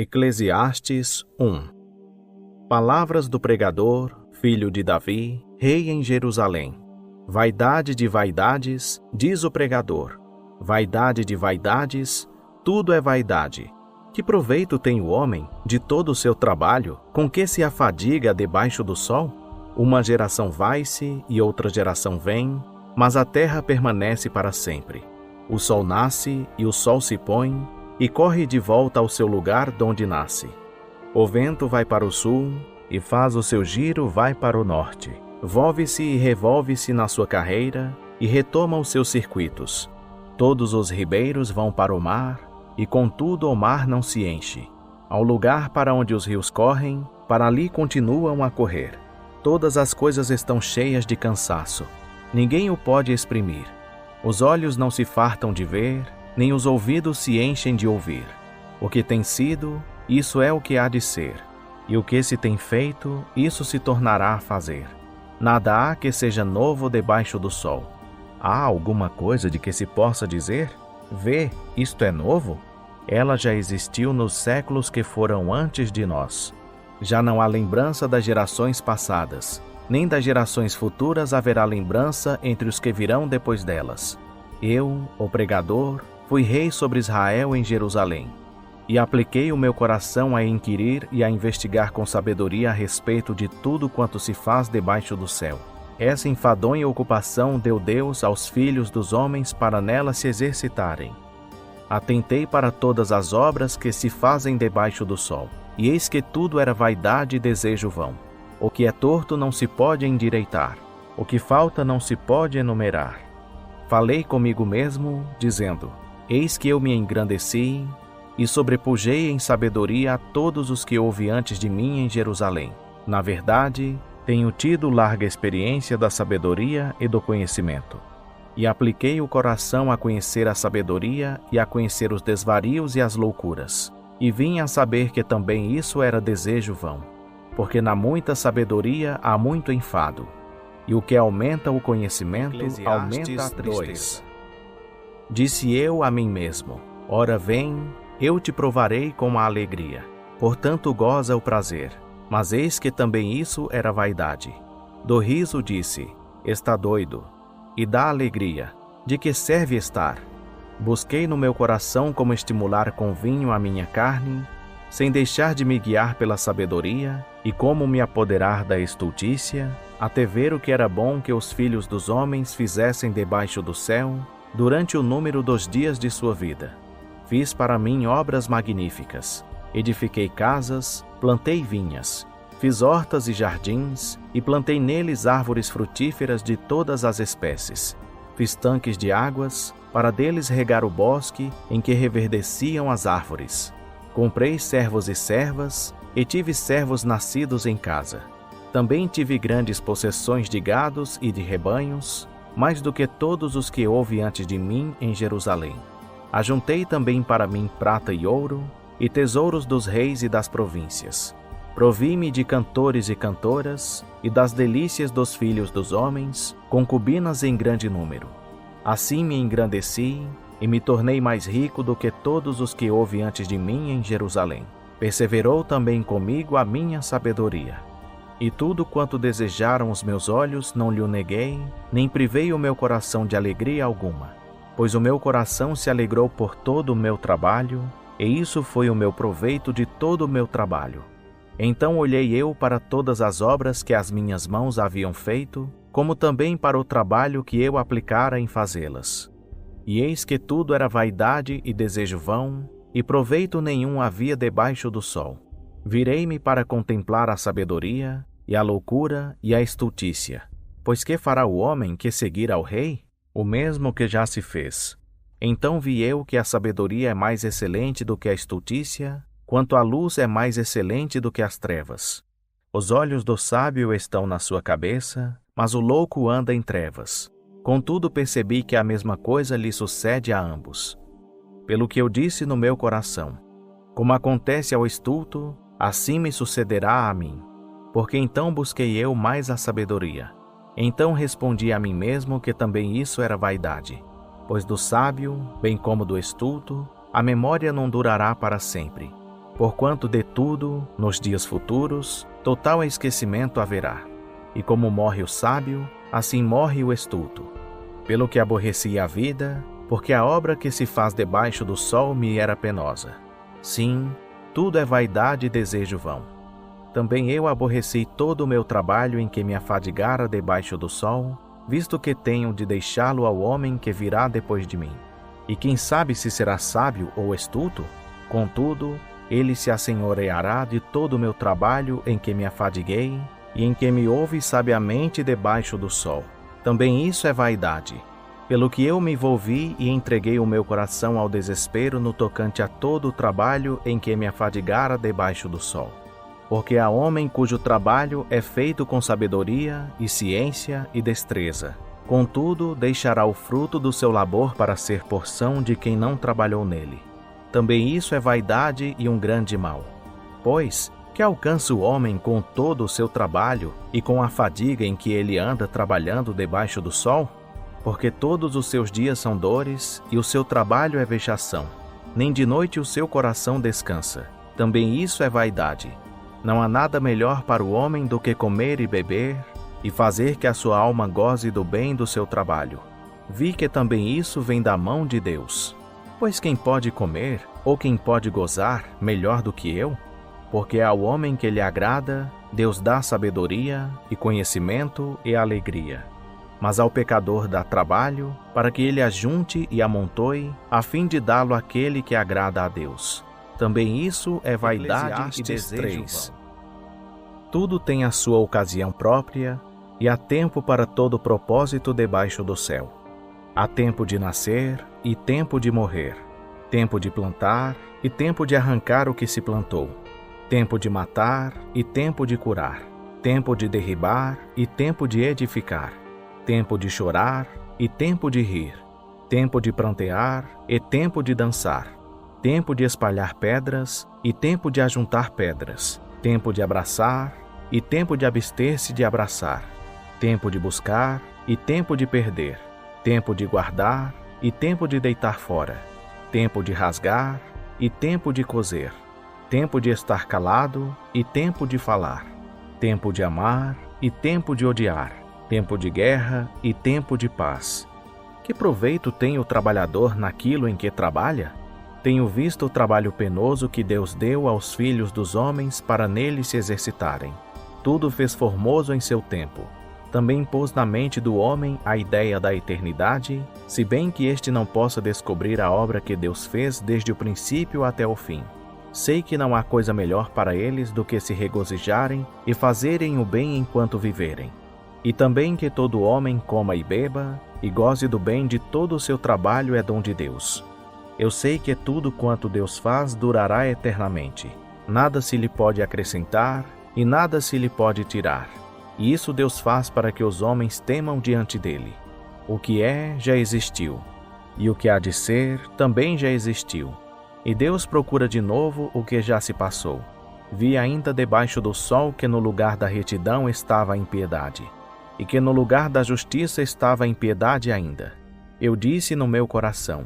Eclesiastes 1. Palavras do pregador, filho de Davi, rei em Jerusalém. Vaidade de vaidades, diz o pregador. Vaidade de vaidades, tudo é vaidade. Que proveito tem o homem de todo o seu trabalho, com que se afadiga debaixo do sol? Uma geração vai-se e outra geração vem, mas a terra permanece para sempre. O sol nasce e o sol se põe, e corre de volta ao seu lugar donde nasce. O vento vai para o sul, e faz o seu giro vai para o norte. Volve-se e revolve-se na sua carreira, e retoma os seus circuitos. Todos os ribeiros vão para o mar, e contudo o mar não se enche. Ao lugar para onde os rios correm, para ali continuam a correr. Todas as coisas estão cheias de cansaço. Ninguém o pode exprimir. Os olhos não se fartam de ver, nem os ouvidos se enchem de ouvir. O que tem sido, isso é o que há de ser. E o que se tem feito, isso se tornará a fazer. Nada há que seja novo debaixo do sol. Há alguma coisa de que se possa dizer? Vê, isto é novo? Ela já existiu nos séculos que foram antes de nós. Já não há lembrança das gerações passadas, nem das gerações futuras haverá lembrança entre os que virão depois delas. Eu, o pregador, fui rei sobre Israel em Jerusalém, e apliquei o meu coração a inquirir e a investigar com sabedoria a respeito de tudo quanto se faz debaixo do céu. Essa enfadonha ocupação deu Deus aos filhos dos homens para nela se exercitarem. Atentei para todas as obras que se fazem debaixo do sol, e eis que tudo era vaidade e desejo vão. O que é torto não se pode endireitar, o que falta não se pode enumerar. Falei comigo mesmo, dizendo: eis que eu me engrandeci e sobrepujei em sabedoria a todos os que houve antes de mim em Jerusalém. Na verdade, tenho tido larga experiência da sabedoria e do conhecimento. E apliquei o coração a conhecer a sabedoria e a conhecer os desvarios e as loucuras. E vim a saber que também isso era desejo vão. Porque na muita sabedoria há muito enfado. E o que aumenta o conhecimento, aumenta a tristeza. Disse eu a mim mesmo: ora vem, eu te provarei com a alegria. Portanto goza o prazer. Mas eis que também isso era vaidade. Do riso disse: está doido. E da alegria: de que serve estar? Busquei no meu coração como estimular com vinho a minha carne, sem deixar de me guiar pela sabedoria, e como me apoderar da estultícia, até ver o que era bom que os filhos dos homens fizessem debaixo do céu, durante o número dos dias de sua vida. Fiz para mim obras magníficas. Edifiquei casas, plantei vinhas, fiz hortas e jardins, e plantei neles árvores frutíferas de todas as espécies. Fiz tanques de águas, para deles regar o bosque em que reverdeciam as árvores. Comprei servos e servas, e tive servos nascidos em casa. Também tive grandes possessões de gados e de rebanhos, mais do que todos os que houve antes de mim em Jerusalém. Ajuntei também para mim prata e ouro, e tesouros dos reis e das províncias. Provi-me de cantores e cantoras, e das delícias dos filhos dos homens, concubinas em grande número. Assim me engrandeci, e me tornei mais rico do que todos os que houve antes de mim em Jerusalém. Perseverou também comigo a minha sabedoria. E tudo quanto desejaram os meus olhos não lhe o neguei, nem privei o meu coração de alegria alguma. Pois o meu coração se alegrou por todo o meu trabalho, e isso foi o meu proveito de todo o meu trabalho. Então olhei eu para todas as obras que as minhas mãos haviam feito, como também para o trabalho que eu aplicara em fazê-las. E eis que tudo era vaidade e desejo vão, e proveito nenhum havia debaixo do sol. Virei-me para contemplar a sabedoria, e a loucura e a estultícia. Pois que fará o homem que seguir ao rei? O mesmo que já se fez. Então vi eu que a sabedoria é mais excelente do que a estultícia, quanto a luz é mais excelente do que as trevas. Os olhos do sábio estão na sua cabeça, mas o louco anda em trevas. Contudo percebi que a mesma coisa lhe sucede a ambos. Pelo que eu disse no meu coração: como acontece ao estulto, assim me sucederá a mim. Porque então busquei eu mais a sabedoria. Então respondi a mim mesmo que também isso era vaidade. Pois do sábio, bem como do estulto, a memória não durará para sempre. Porquanto de tudo, nos dias futuros, total esquecimento haverá. E como morre o sábio, assim morre o estulto. Pelo que aborreci a vida, porque a obra que se faz debaixo do sol me era penosa. Sim, tudo é vaidade e desejo vão. Também eu aborreci todo o meu trabalho em que me afadigara debaixo do sol, visto que tenho de deixá-lo ao homem que virá depois de mim. E quem sabe se será sábio ou estulto? Contudo, ele se assenhoreará de todo o meu trabalho em que me afadiguei, e em que me houve sabiamente debaixo do sol. Também isso é vaidade. Pelo que eu me envolvi e entreguei o meu coração ao desespero no tocante a todo o trabalho em que me afadigara debaixo do sol. Porque há homem cujo trabalho é feito com sabedoria e ciência e destreza. Contudo, deixará o fruto do seu labor para ser porção de quem não trabalhou nele. Também isso é vaidade e um grande mal. Pois, que alcança o homem com todo o seu trabalho e com a fadiga em que ele anda trabalhando debaixo do sol? Porque todos os seus dias são dores e o seu trabalho é vexação. Nem de noite o seu coração descansa. Também isso é vaidade. Não há nada melhor para o homem do que comer e beber e fazer que a sua alma goze do bem do seu trabalho. Vi que também isso vem da mão de Deus. Pois quem pode comer ou quem pode gozar melhor do que eu? Porque ao homem que lhe agrada, Deus dá sabedoria e conhecimento e alegria. Mas ao pecador dá trabalho, para que ele ajunte e amontoe, a fim de dá-lo àquele que agrada a Deus. Também isso é vaidade e desejo vão. Tudo tem a sua ocasião própria, e há tempo para todo propósito debaixo do céu. Há tempo de nascer e tempo de morrer, tempo de plantar e tempo de arrancar o que se plantou, tempo de matar e tempo de curar, tempo de derribar e tempo de edificar, tempo de chorar e tempo de rir, tempo de prantear e tempo de dançar, tempo de espalhar pedras e tempo de ajuntar pedras, tempo de abraçar e tempo de abster-se de abraçar, tempo de buscar e tempo de perder, tempo de guardar e tempo de deitar fora, tempo de rasgar e tempo de coser, tempo de estar calado e tempo de falar, tempo de amar e tempo de odiar, tempo de guerra e tempo de paz. Que proveito tem o trabalhador naquilo em que trabalha? Tenho visto o trabalho penoso que Deus deu aos filhos dos homens para nele se exercitarem. Tudo fez formoso em seu tempo. Também pôs na mente do homem a ideia da eternidade, se bem que este não possa descobrir a obra que Deus fez desde o princípio até o fim. Sei que não há coisa melhor para eles do que se regozijarem e fazerem o bem enquanto viverem. E também que todo homem coma e beba, e goze do bem de todo o seu trabalho é dom de Deus. Eu sei que tudo quanto Deus faz durará eternamente. Nada se lhe pode acrescentar, e nada se lhe pode tirar. E isso Deus faz para que os homens temam diante dele. O que é, já existiu. E o que há de ser, também já existiu. E Deus procura de novo o que já se passou. Vi ainda debaixo do sol que no lugar da retidão estava a impiedade, e que no lugar da justiça estava a impiedade ainda. Eu disse no meu coração: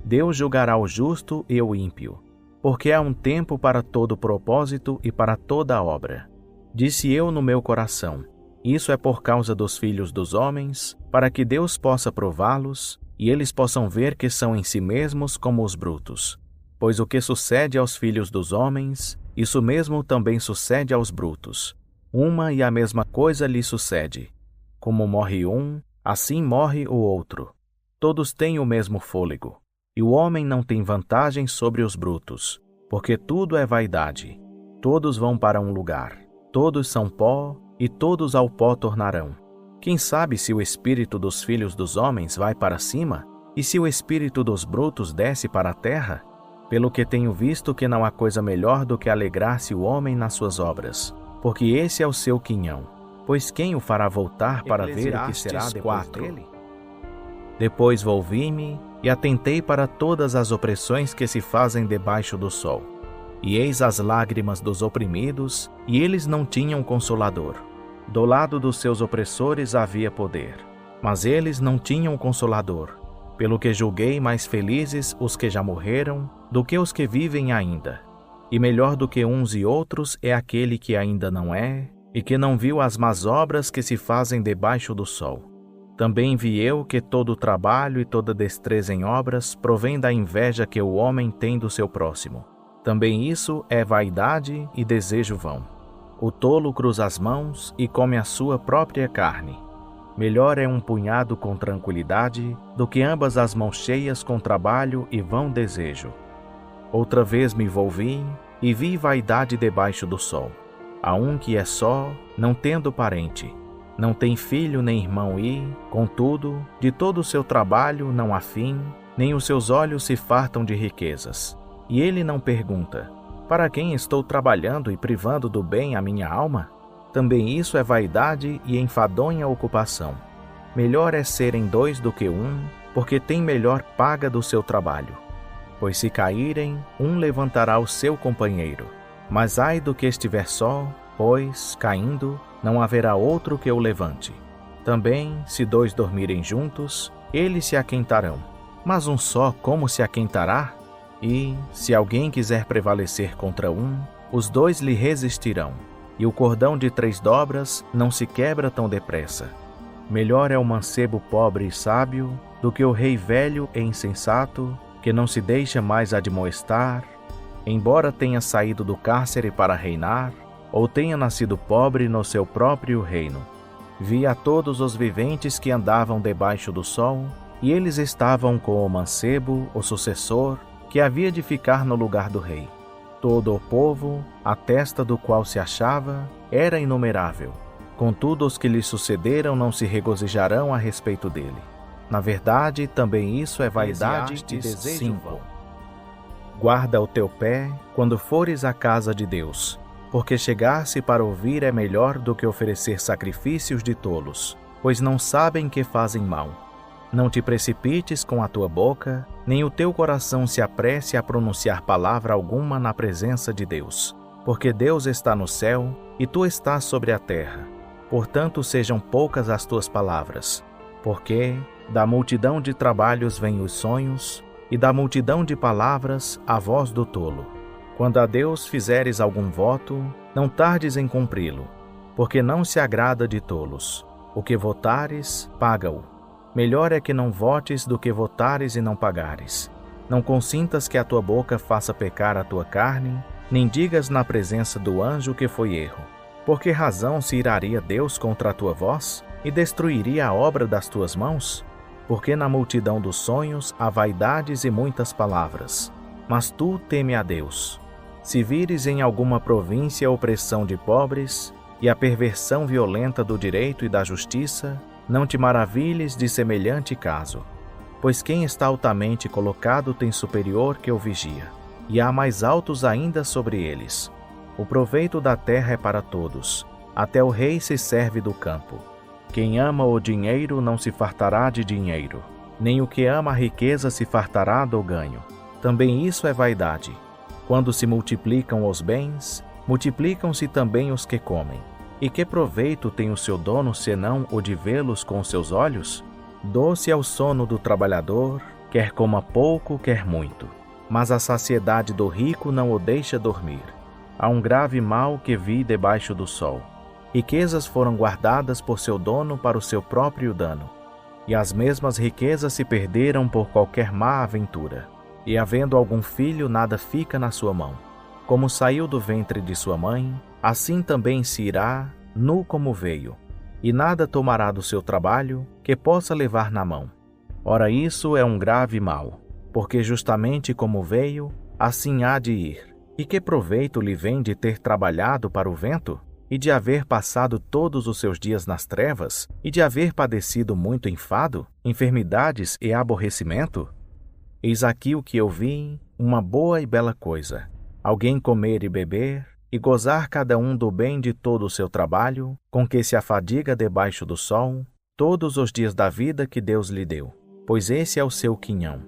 Deus julgará o justo e o ímpio, porque há um tempo para todo propósito e para toda obra. Disse eu no meu coração: isso é por causa dos filhos dos homens, para que Deus possa prová-los, e eles possam ver que são em si mesmos como os brutos. Pois o que sucede aos filhos dos homens, isso mesmo também sucede aos brutos. Uma e a mesma coisa lhe sucede. Como morre um, assim morre o outro. Todos têm o mesmo fôlego. E o homem não tem vantagem sobre os brutos, porque tudo é vaidade. Todos vão para um lugar. Todos são pó, e todos ao pó tornarão. Quem sabe se o espírito dos filhos dos homens vai para cima, e se o espírito dos brutos desce para a terra? Pelo que tenho visto que não há coisa melhor do que alegrar-se o homem nas suas obras, porque esse é o seu quinhão. Pois quem o fará voltar para ver o que será depois dele? Depois volvi-me e atentei para todas as opressões que se fazem debaixo do sol. E eis as lágrimas dos oprimidos, e eles não tinham consolador. Do lado dos seus opressores havia poder, mas eles não tinham consolador. Pelo que julguei mais felizes os que já morreram do que os que vivem ainda. E melhor do que uns e outros é aquele que ainda não é, e que não viu as más obras que se fazem debaixo do sol. Também vi eu que todo o trabalho e toda destreza em obras provém da inveja que o homem tem do seu próximo. Também isso é vaidade e desejo vão. O tolo cruza as mãos e come a sua própria carne. Melhor é um punhado com tranquilidade do que ambas as mãos cheias com trabalho e vão desejo. Outra vez me volvi e vi vaidade debaixo do sol. Há um que é só, não tendo parente. Não tem filho nem irmão e, contudo, de todo o seu trabalho não há fim, nem os seus olhos se fartam de riquezas. E ele não pergunta: para quem estou trabalhando e privando do bem a minha alma? Também isso é vaidade e enfadonha ocupação. Melhor é serem dois do que um, porque tem melhor paga do seu trabalho. Pois se caírem, um levantará o seu companheiro. Mas ai do que estiver só, pois, caindo, não haverá outro que o levante. Também, se dois dormirem juntos, eles se aquentarão. Mas um só como se aquentará? E, se alguém quiser prevalecer contra um, os dois lhe resistirão. E o cordão de 3 dobras não se quebra tão depressa. Melhor é o mancebo pobre e sábio do que o rei velho e insensato, que não se deixa mais admoestar, embora tenha saído do cárcere para reinar, ou tenha nascido pobre no seu próprio reino. Vi a todos os viventes que andavam debaixo do sol, e eles estavam com o mancebo, o sucessor, que havia de ficar no lugar do rei. Todo o povo, a testa do qual se achava, era inumerável. Contudo, os que lhe sucederam não se regozijarão a respeito dele. Na verdade, também isso é vaidade e desejo vão. Guarda o teu pé quando fores à casa de Deus, porque chegar-se para ouvir é melhor do que oferecer sacrifícios de tolos, pois não sabem que fazem mal. Não te precipites com a tua boca, nem o teu coração se apresse a pronunciar palavra alguma na presença de Deus, porque Deus está no céu e tu estás sobre a terra. Portanto, sejam poucas as tuas palavras, porque da multidão de trabalhos vêm os sonhos, e da multidão de palavras a voz do tolo. Quando a Deus fizeres algum voto, não tardes em cumpri-lo, porque não se agrada de tolos. O que votares, paga-o. Melhor é que não votes do que votares e não pagares. Não consintas que a tua boca faça pecar a tua carne, nem digas na presença do anjo que foi erro. Por que razão se iraria Deus contra a tua voz e destruiria a obra das tuas mãos? Porque na multidão dos sonhos há vaidades e muitas palavras. Mas tu teme a Deus. Se vires em alguma província a opressão de pobres e a perversão violenta do direito e da justiça, não te maravilhes de semelhante caso. Pois quem está altamente colocado tem superior que o vigia, e há mais altos ainda sobre eles. O proveito da terra é para todos, até o rei se serve do campo. Quem ama o dinheiro não se fartará de dinheiro, nem o que ama a riqueza se fartará do ganho. Também isso é vaidade. Quando se multiplicam os bens, multiplicam-se também os que comem. E que proveito tem o seu dono senão o de vê-los com seus olhos? Doce é o sono do trabalhador, quer coma pouco, quer muito. Mas a saciedade do rico não o deixa dormir. Há um grave mal que vi debaixo do sol. Riquezas foram guardadas por seu dono para o seu próprio dano, e as mesmas riquezas se perderam por qualquer má aventura. E havendo algum filho, nada fica na sua mão. Como saiu do ventre de sua mãe, assim também se irá, nu como veio, e nada tomará do seu trabalho que possa levar na mão. Ora, isso é um grave mal, porque justamente como veio, assim há de ir. E que proveito lhe vem de ter trabalhado para o vento? E de haver passado todos os seus dias nas trevas, e de haver padecido muito enfado, enfermidades e aborrecimento? Eis aqui o que eu vi, uma boa e bela coisa: alguém comer e beber, e gozar cada um do bem de todo o seu trabalho, com que se afadiga debaixo do sol, todos os dias da vida que Deus lhe deu, pois esse é o seu quinhão.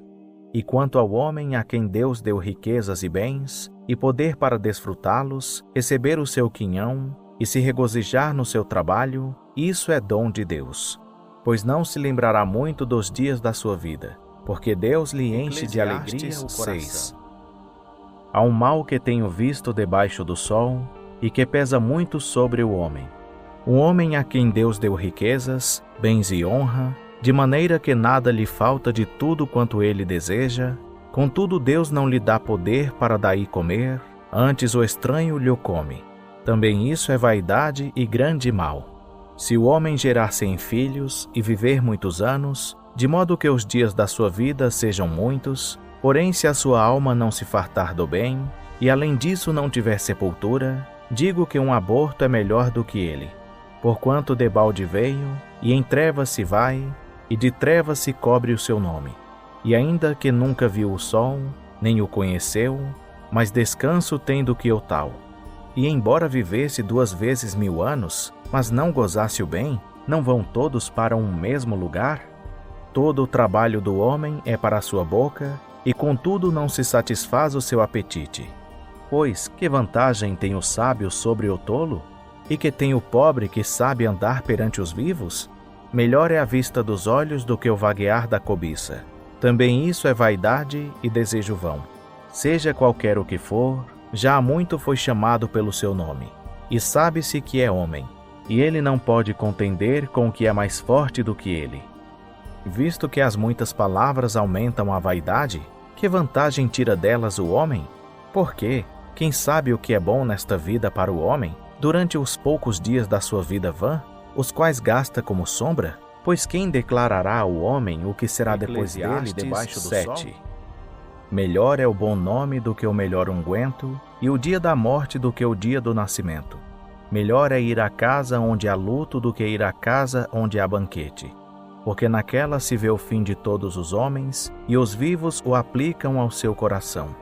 E quanto ao homem a quem Deus deu riquezas e bens, e poder para desfrutá-los, receber o seu quinhão, e se regozijar no seu trabalho, isso é dom de Deus. Pois não se lembrará muito dos dias da sua vida, porque Deus lhe enche de alegria o coração. Há um mal que tenho visto debaixo do sol e que pesa muito sobre o homem. Um homem a quem Deus deu riquezas, bens e honra, de maneira que nada lhe falta de tudo quanto ele deseja, contudo Deus não lhe dá poder para daí comer, antes o estranho lhe o come. Também isso é vaidade e grande mal. Se o homem gerar 100 filhos e viver muitos anos, de modo que os dias da sua vida sejam muitos, porém se a sua alma não se fartar do bem, e além disso não tiver sepultura, digo que um aborto é melhor do que ele. Porquanto debalde veio, e em trevas se vai, e de trevas se cobre o seu nome. E ainda que nunca viu o sol, nem o conheceu, mas descanso tem do que o tal. E embora vivesse 2 vezes 1000 anos, mas não gozasse o bem, não vão todos para um mesmo lugar? Todo o trabalho do homem é para a sua boca, e contudo não se satisfaz o seu apetite. Pois que vantagem tem o sábio sobre o tolo? E que tem o pobre que sabe andar perante os vivos? Melhor é a vista dos olhos do que o vaguear da cobiça. Também isso é vaidade e desejo vão. Seja qualquer o que for, já há muito foi chamado pelo seu nome, e sabe-se que é homem, e ele não pode contender com o que é mais forte do que ele. Visto que as muitas palavras aumentam a vaidade, que vantagem tira delas o homem? Porque, quem sabe o que é bom nesta vida para o homem, durante os poucos dias da sua vida vã, os quais gasta como sombra? Pois quem declarará ao homem o que será depois dele debaixo do sol? Melhor é o bom nome do que o melhor unguento, e o dia da morte do que o dia do nascimento. Melhor é ir à casa onde há luto do que ir à casa onde há banquete. Porque naquela se vê o fim de todos os homens, e os vivos o aplicam ao seu coração.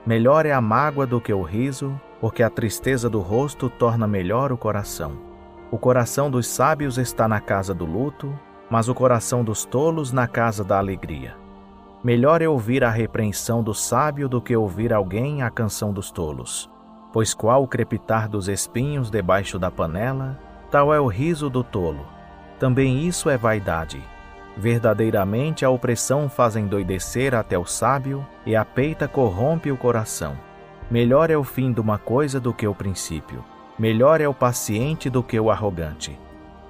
Melhor é a mágoa do que o riso, porque a tristeza do rosto torna melhor o coração. O coração dos sábios está na casa do luto, mas o coração dos tolos na casa da alegria. Melhor é ouvir a repreensão do sábio do que ouvir alguém a canção dos tolos. Pois qual o crepitar dos espinhos debaixo da panela, tal é o riso do tolo. Também isso é vaidade. Verdadeiramente a opressão faz endoidecer até o sábio, e a peita corrompe o coração. Melhor é o fim de uma coisa do que o princípio. Melhor é o paciente do que o arrogante.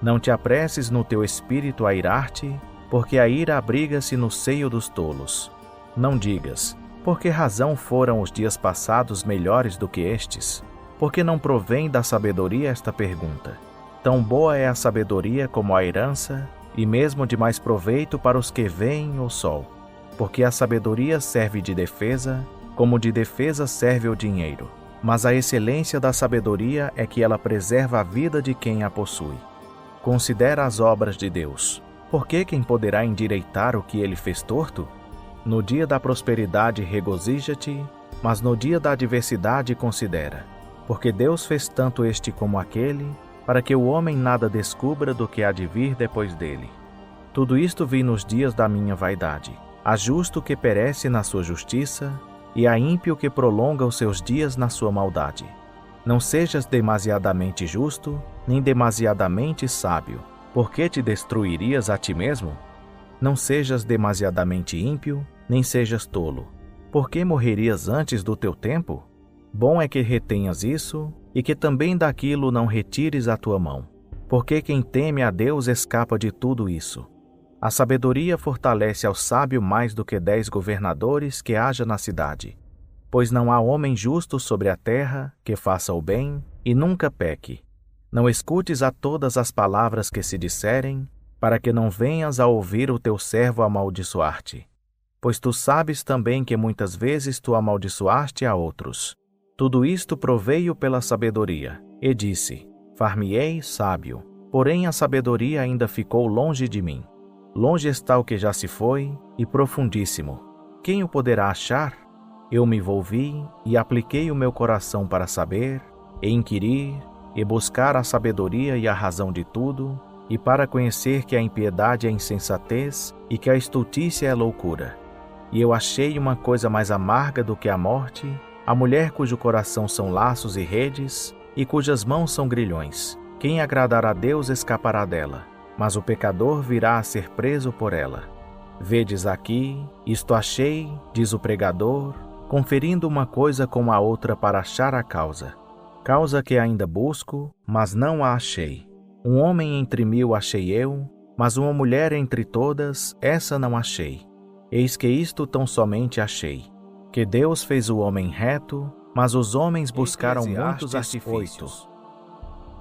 Não te apresses no teu espírito a irar-te, porque a ira abriga-se no seio dos tolos. Não digas, por que razão foram os dias passados melhores do que estes? Porque não provém da sabedoria esta pergunta. Tão boa é a sabedoria como a herança, e mesmo de mais proveito para os que veem o sol. Porque a sabedoria serve de defesa, como de defesa serve o dinheiro. Mas a excelência da sabedoria é que ela preserva a vida de quem a possui. Considera as obras de Deus. Por que quem poderá endireitar o que ele fez torto? No dia da prosperidade regozija-te, mas no dia da adversidade considera. Porque Deus fez tanto este como aquele, para que o homem nada descubra do que há de vir depois dele. Tudo isto vi nos dias da minha vaidade. Há justo que perece na sua justiça, e há ímpio que prolonga os seus dias na sua maldade. Não sejas demasiadamente justo, nem demasiadamente sábio, porque te destruirias a ti mesmo? Não sejas demasiadamente ímpio, nem sejas tolo, porque morrerias antes do teu tempo? Bom é que retenhas isso, e que também daquilo não retires a tua mão, porque quem teme a Deus escapa de tudo isso. A sabedoria fortalece ao sábio mais do que 10 governadores que haja na cidade. Pois não há homem justo sobre a terra que faça o bem e nunca peque. Não escutes a todas as palavras que se disserem, para que não venhas a ouvir o teu servo amaldiçoar-te. Pois tu sabes também que muitas vezes tu amaldiçoaste a outros. Tudo isto proveio pela sabedoria, e disse, far-me-ei sábio, porém a sabedoria ainda ficou longe de mim. Longe está o que já se foi, e profundíssimo. Quem o poderá achar? Eu me volvi e apliquei o meu coração para saber, e inquirir, e buscar a sabedoria e a razão de tudo, e para conhecer que a impiedade é insensatez, e que a estultícia é loucura. E eu achei uma coisa mais amarga do que a morte, a mulher cujo coração são laços e redes, e cujas mãos são grilhões. Quem agradar a Deus escapará dela, mas o pecador virá a ser preso por ela. Vedes aqui, isto achei, diz o pregador, conferindo uma coisa com a outra para achar a causa. Causa que ainda busco, mas não a achei. Um homem entre 1000 achei eu, mas uma mulher entre todas, essa não achei. Eis que isto tão somente achei, que Deus fez o homem reto, mas os homens buscaram muitos artifícios.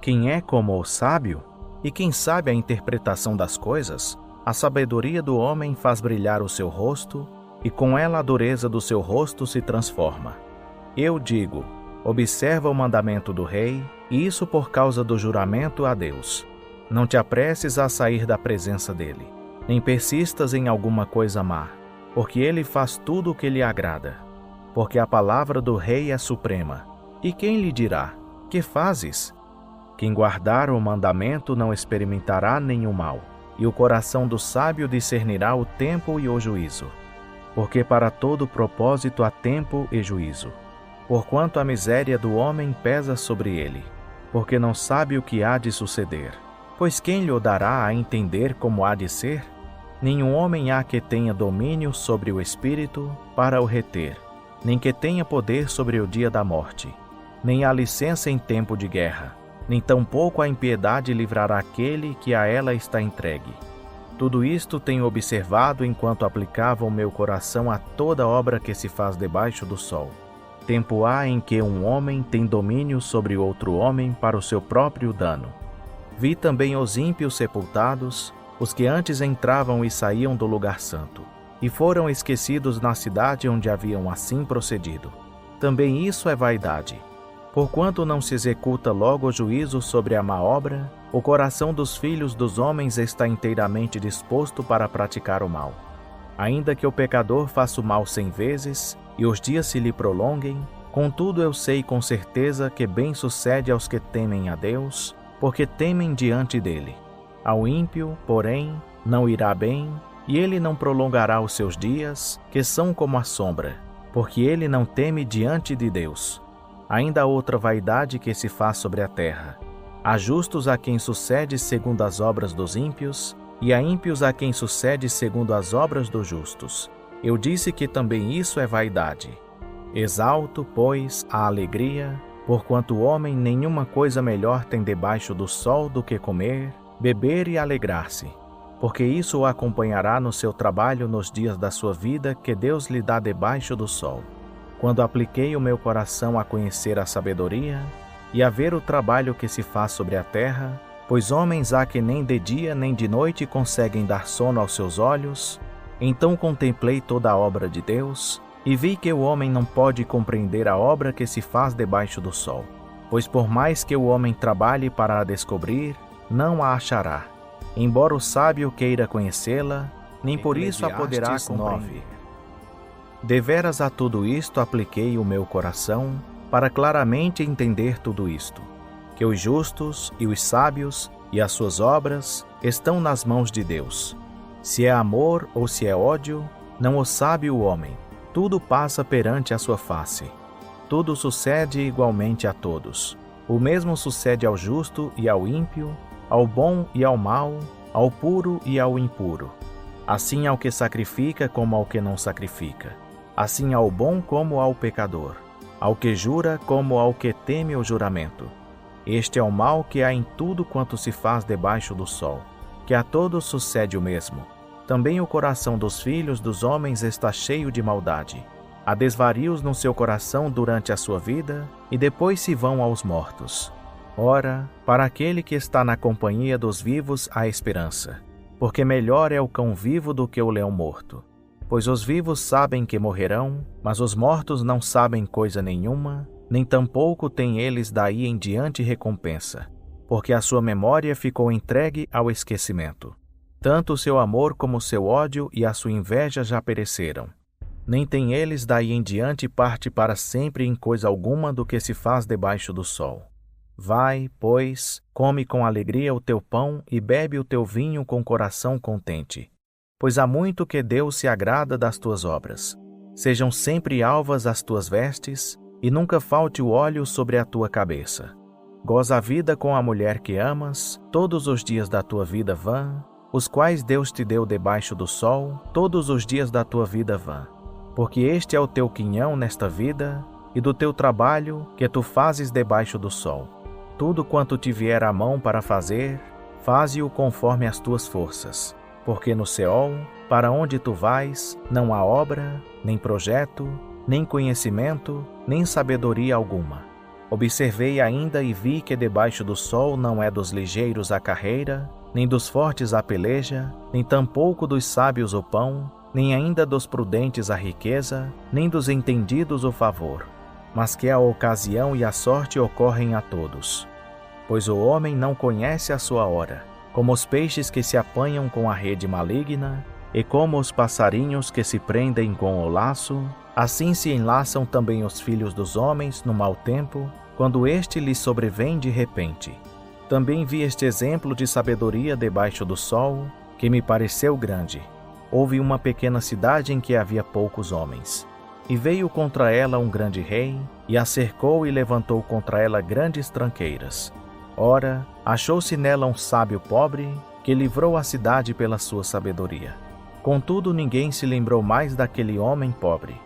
Quem é como o sábio? E quem sabe a interpretação das coisas? A sabedoria do homem faz brilhar o seu rosto, e com ela a dureza do seu rosto se transforma. Eu digo, observa o mandamento do rei, e isso por causa do juramento a Deus. Não te apresses a sair da presença dele, nem persistas em alguma coisa má, porque ele faz tudo o que lhe agrada. Porque a palavra do rei é suprema. E quem lhe dirá, que fazes? Quem guardar o mandamento não experimentará nenhum mal, e o coração do sábio discernirá o tempo e o juízo. Porque para todo propósito há tempo e juízo. Porquanto a miséria do homem pesa sobre ele, porque não sabe o que há de suceder. Pois quem lhe o dará a entender como há de ser? Nenhum homem há que tenha domínio sobre o espírito para o reter, nem que tenha poder sobre o dia da morte. Nem há licença em tempo de guerra, nem tampouco a impiedade livrará aquele que a ela está entregue. Tudo isto tenho observado enquanto aplicava o meu coração a toda obra que se faz debaixo do sol. Tempo há em que um homem tem domínio sobre outro homem para o seu próprio dano. Vi também os ímpios sepultados, os que antes entravam e saíam do lugar santo, e foram esquecidos na cidade onde haviam assim procedido. Também isso é vaidade. Porquanto não se executa logo o juízo sobre a má obra, o coração dos filhos dos homens está inteiramente disposto para praticar o mal. Ainda que o pecador faça o mal 100 vezes, e os dias se lhe prolonguem, contudo eu sei com certeza que bem sucede aos que temem a Deus, porque temem diante dele. Ao ímpio, porém, não irá bem, e ele não prolongará os seus dias, que são como a sombra, porque ele não teme diante de Deus. Ainda há outra vaidade que se faz sobre a terra. Há justos a quem sucede segundo as obras dos ímpios, e há ímpios a quem sucede segundo as obras dos justos. Eu disse que também isso é vaidade. Exalto, pois, a alegria, porquanto o homem nenhuma coisa melhor tem debaixo do sol do que comer, beber e alegrar-se, porque isso o acompanhará no seu trabalho nos dias da sua vida que Deus lhe dá debaixo do sol. Quando apliquei o meu coração a conhecer a sabedoria e a ver o trabalho que se faz sobre a terra, pois homens há que nem de dia nem de noite conseguem dar sono aos seus olhos, então contemplei toda a obra de Deus e vi que o homem não pode compreender a obra que se faz debaixo do sol, pois por mais que o homem trabalhe para a descobrir, não a achará, embora o sábio queira conhecê-la, nem por isso a poderá compreender. Deveras a tudo isto apliquei o meu coração, para claramente entender tudo isto, que os justos e os sábios e as suas obras estão nas mãos de Deus. Se é amor ou se é ódio, não o sabe o homem. Tudo passa perante a sua face. Tudo sucede igualmente a todos. O mesmo sucede ao justo e ao ímpio, ao bom e ao mau, ao puro e ao impuro. Assim ao que sacrifica como ao que não sacrifica. Assim ao bom como ao pecador. Ao que jura como ao que teme o juramento. Este é o mal que há em tudo quanto se faz debaixo do sol, que a todos sucede o mesmo. Também o coração dos filhos dos homens está cheio de maldade. Há desvarios no seu coração durante a sua vida, e depois se vão aos mortos. Ora, para aquele que está na companhia dos vivos há esperança, porque melhor é o cão vivo do que o leão morto. Pois os vivos sabem que morrerão, mas os mortos não sabem coisa nenhuma, nem tampouco têm eles daí em diante recompensa, porque a sua memória ficou entregue ao esquecimento. Tanto o seu amor como o seu ódio e a sua inveja já pereceram. Nem têm eles daí em diante parte para sempre em coisa alguma do que se faz debaixo do sol. Vai, pois, come com alegria o teu pão e bebe o teu vinho com coração contente. Pois há muito que Deus se agrada das tuas obras. Sejam sempre alvas as tuas vestes, e nunca falte o óleo sobre a tua cabeça. Goza a vida com a mulher que amas, todos os dias da tua vida vã, os quais Deus te deu debaixo do sol, todos os dias da tua vida vã. porque este é o teu quinhão nesta vida, e do teu trabalho que tu fazes debaixo do sol. Tudo quanto te vier à mão para fazer, faze-o conforme as tuas forças, porque no Seol, para onde tu vais, não há obra, nem projeto, nem conhecimento, nem sabedoria alguma. Observei ainda e vi que debaixo do sol não é dos ligeiros a carreira, nem dos fortes a peleja, nem tampouco dos sábios o pão, nem ainda dos prudentes a riqueza, nem dos entendidos o favor, mas que a ocasião e a sorte ocorrem a todos. Pois o homem não conhece a sua hora, como os peixes que se apanham com a rede maligna, e como os passarinhos que se prendem com o laço, assim se enlaçam também os filhos dos homens no mau tempo, quando este lhes sobrevém de repente. Também vi este exemplo de sabedoria debaixo do sol, que me pareceu grande. Houve uma pequena cidade em que havia poucos homens. E veio contra ela um grande rei, e a cercou e levantou contra ela grandes tranqueiras. Ora, achou-se nela um sábio pobre, que livrou a cidade pela sua sabedoria. Contudo, ninguém se lembrou mais daquele homem pobre.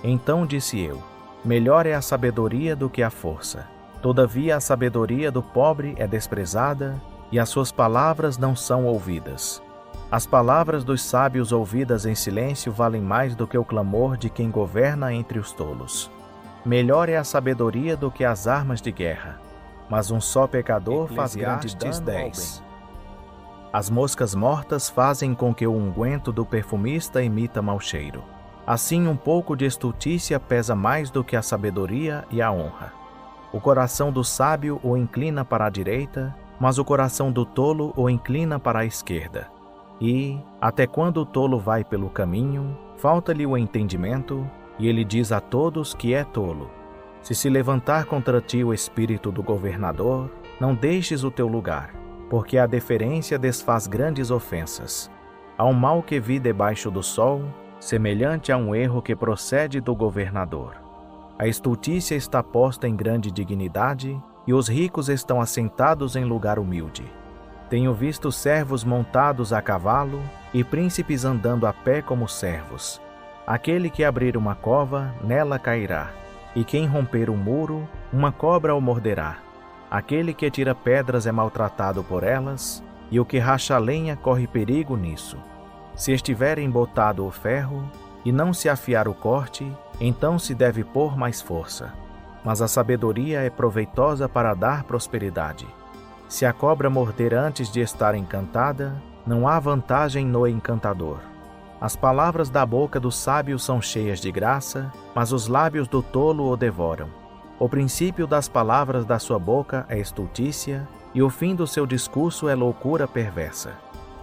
Então disse eu: melhor é a sabedoria do que a força. Todavia a sabedoria do pobre é desprezada, e as suas palavras não são ouvidas. As palavras dos sábios ouvidas em silêncio valem mais do que o clamor de quem governa entre os tolos. Melhor é a sabedoria do que as armas de guerra, mas um só pecador faz grande dano. 10. As moscas mortas fazem com que o unguento do perfumista emita mau cheiro. Assim um pouco de estultícia pesa mais do que a sabedoria e a honra. O coração do sábio o inclina para a direita, mas o coração do tolo o inclina para a esquerda. E, até quando o tolo vai pelo caminho, falta-lhe o entendimento, e ele diz a todos que é tolo. Se levantar contra ti o espírito do governador, não deixes o teu lugar, porque a deferência desfaz grandes ofensas. Há um mal que vi debaixo do sol, semelhante a um erro que procede do governador. A estultícia está posta em grande dignidade, e os ricos estão assentados em lugar humilde. Tenho visto servos montados a cavalo, e príncipes andando a pé como servos. Aquele que abrir uma cova, nela cairá, e quem romper um muro, uma cobra o morderá. Aquele que tira pedras é maltratado por elas, e o que racha lenha corre perigo nisso. Se estiver embotado o ferro, e não se afiar o corte, então se deve pôr mais força. Mas a sabedoria é proveitosa para dar prosperidade. Se a cobra morder antes de estar encantada, não há vantagem no encantador. As palavras da boca do sábio são cheias de graça, mas os lábios do tolo o devoram. O princípio das palavras da sua boca é estultícia, e o fim do seu discurso é loucura perversa.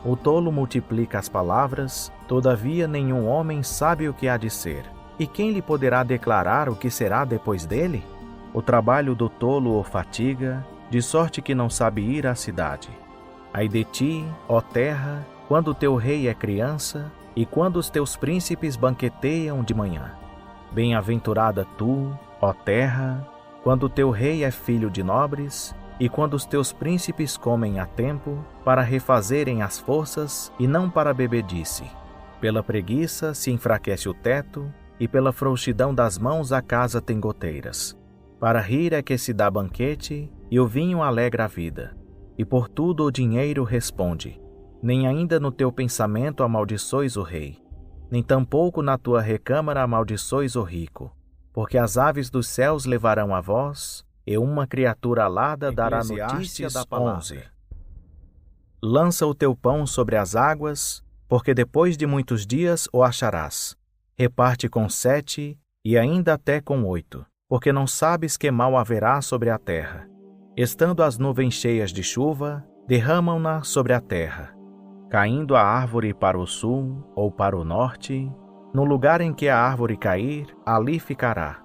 O tolo multiplica as palavras, todavia nenhum homem sabe o que há de ser. E quem lhe poderá declarar o que será depois dele? O trabalho do tolo o fatiga, de sorte que não sabe ir à cidade. Ai de ti, ó terra, quando o teu rei é criança, e quando os teus príncipes banqueteiam de manhã. Bem-aventurada tu, ó terra, quando o teu rei é filho de nobres, e quando os teus príncipes comem a tempo, para refazerem as forças e não para bebedice. Pela preguiça se enfraquece o teto, e pela frouxidão das mãos a casa tem goteiras. Para rir é que se dá banquete, e o vinho alegra a vida. E por tudo o dinheiro responde. Nem ainda no teu pensamento amaldiçoes o rei, nem tampouco na tua recâmara amaldiçoes o rico, porque as aves dos céus levarão a voz, e uma criatura alada dará notícia da palavra. 11. Lança o teu pão sobre as águas, porque depois de muitos dias o acharás. Reparte com 7, e ainda até com 8, porque não sabes que mal haverá sobre a terra. Estando as nuvens cheias de chuva, derramam-na sobre a terra. Caindo a árvore para o sul ou para o norte, no lugar em que a árvore cair, ali ficará.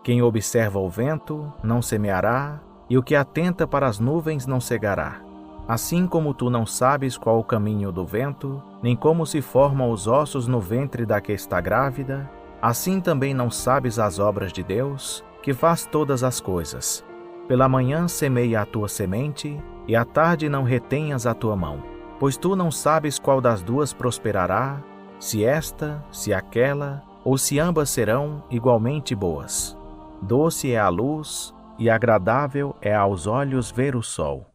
Quem observa o vento não semeará, e o que atenta para as nuvens não cegará. Assim como tu não sabes qual o caminho do vento, nem como se formam os ossos no ventre da que está grávida, assim também não sabes as obras de Deus, que faz todas as coisas. Pela manhã semeia a tua semente, e à tarde não retenhas a tua mão. Pois tu não sabes qual das duas prosperará, se esta, se aquela, ou se ambas serão igualmente boas. Doce é a luz, e agradável é aos olhos ver o sol.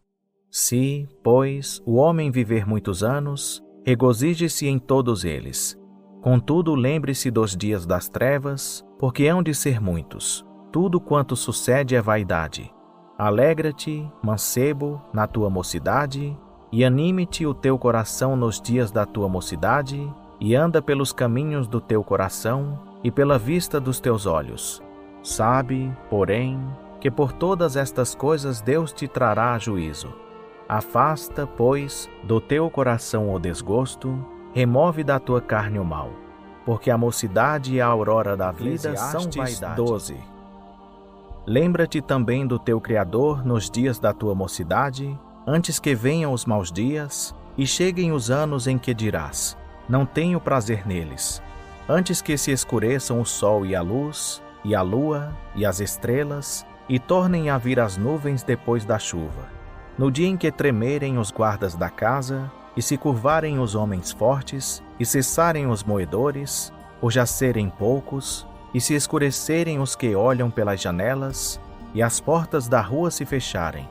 Se, pois, o homem viver muitos anos, regozije-se em todos eles. Contudo, lembre-se dos dias das trevas, porque hão de ser muitos. Tudo quanto sucede é vaidade. Alegra-te, mancebo, na tua mocidade, e anime-te o teu coração nos dias da tua mocidade, e anda pelos caminhos do teu coração e pela vista dos teus olhos. Sabe, porém, que por todas estas coisas Deus te trará a juízo. Afasta, pois, do teu coração o desgosto, remove da tua carne o mal, porque a mocidade e a aurora da vida são vaidade. 12. Lembra-te também do teu Criador nos dias da tua mocidade, antes que venham os maus dias, e cheguem os anos em que dirás: não tenho prazer neles. Antes que se escureçam o sol e a luz, e a lua, e as estrelas, e tornem a vir as nuvens depois da chuva. No dia em que tremerem os guardas da casa, e se curvarem os homens fortes, e cessarem os moedores, ou já serem poucos, e se escurecerem os que olham pelas janelas, e as portas da rua se fecharem,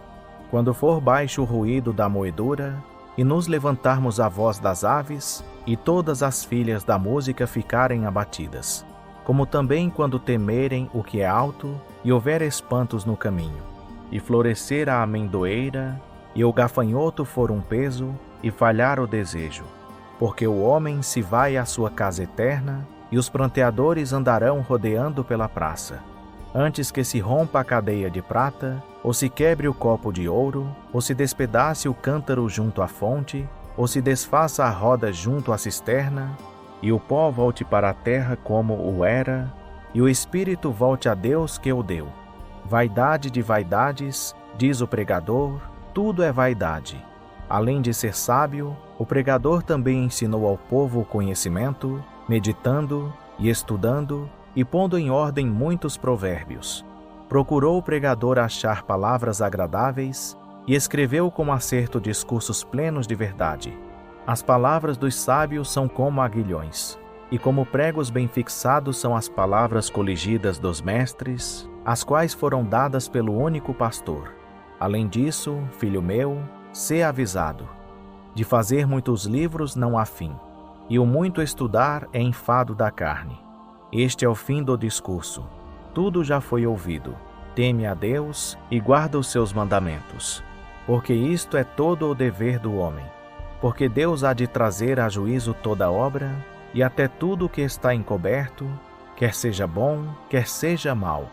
quando for baixo o ruído da moedura, e nos levantarmos a voz das aves, e todas as filhas da música ficarem abatidas, como também quando temerem o que é alto, e houver espantos no caminho, e florescer a amendoeira, e o gafanhoto for um peso, e falhar o desejo. Porque o homem se vai à sua casa eterna, e os pranteadores andarão rodeando pela praça. Antes que se rompa a cadeia de prata, ou se quebre o copo de ouro, ou se despedace o cântaro junto à fonte, ou se desfaça a roda junto à cisterna, e o pó volte para a terra como o era, e o espírito volte a Deus que o deu. Vaidade de vaidades, diz o pregador, tudo é vaidade. Além de ser sábio, o pregador também ensinou ao povo o conhecimento, meditando e estudando e pondo em ordem muitos provérbios. Procurou o pregador achar palavras agradáveis e escreveu com acerto discursos plenos de verdade. As palavras dos sábios são como aguilhões, e como pregos bem fixados são as palavras coligidas dos mestres, as quais foram dadas pelo único pastor. Além disso, filho meu, sê avisado. De fazer muitos livros não há fim, e o muito estudar é enfado da carne. Este é o fim do discurso. Tudo já foi ouvido. Teme a Deus e guarda os seus mandamentos, porque isto é todo o dever do homem. Porque Deus há de trazer a juízo toda obra, e até tudo o que está encoberto, quer seja bom, quer seja mau.